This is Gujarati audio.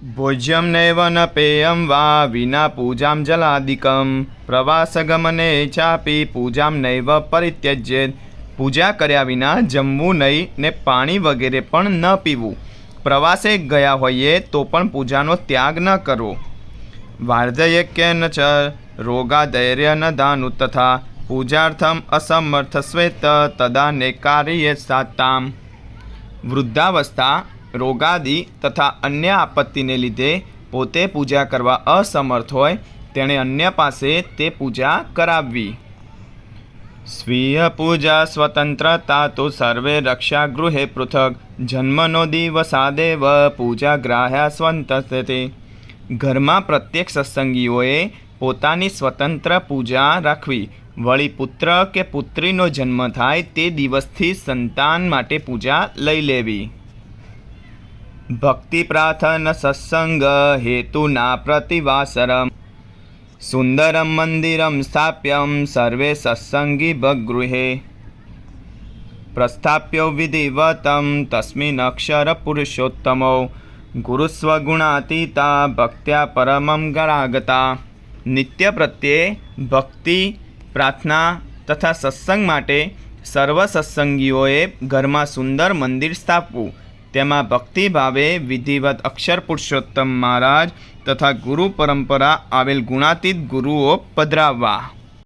भोज्यं नैव न पेयं वा विना पूजां जलादिकं प्रवासगमने चापि पूजां नैव परित्यज्येत्। पूजा કર્યા વિના જમવું નહીં ને પાણી વગેરે પણ ન પીવું। પ્રવાસે ગયા હોઈએ તો પણ પૂજાનો ત્યાગ ન કરવો। વાર્ધયક્યેન ચ રોગાદૈર્યન દાનુ તથા પૂજાર્થમ અસમર્થસ્વેત તદાને કાર્યે સાતામ। વૃદ્ધાવસ્થા, રોગાદિ તથા અન્ય આપત્તિને લીધે પોતે પૂજા કરવા અસમર્થ હોય તેણે અન્ય પાસે તે પૂજા કરાવવી। સ્વીય પૂજા સ્વતંત્રતા તો સર્વે રક્ષા ગૃહે પૃથક જન્મનો દિવસાદેવ પૂજા ગ્રાહ્યા સ્વંતસ્તે। ઘરમાં પ્રત્યેક સત્સંગીઓએ પોતાની સ્વતંત્ર પૂજા રાખવી। વળી પુત્ર કે પુત્રીનો જન્મ થાય તે દિવસથી સંતાન માટે પૂજા લઈ લેવી। ભક્તિ પ્રાર્થન સત્સંગ હેતુના પ્રતિવાસરમ સુંદરમ મંદિરમ સ્થાપ્યમ સર્વે સત્સંગી ભગગૃહે પ્રસ્થાપ્યો વિધિવતમ તસ્મિન અક્ષર પુરુષોત્તમો ગુરુસ્વગુણાતીતા ભક્ત્યા પરમમ ગણાગતા। નિત્ય પ્રત્યે ભક્તિ, પ્રાર્થના તથા સત્સંગ માટે સર્વ સત્સંગીઓએ ઘરમાં સુંદર મંદિર સ્થાપવું। તેમાં ભક્તિભાવે વિધિવત અક્ષર પુરુષોત્તમ મહારાજ તથા ગુરુ પરંપરા આવેલ ગુણાતીત ગુરુઓ પધરાવવા।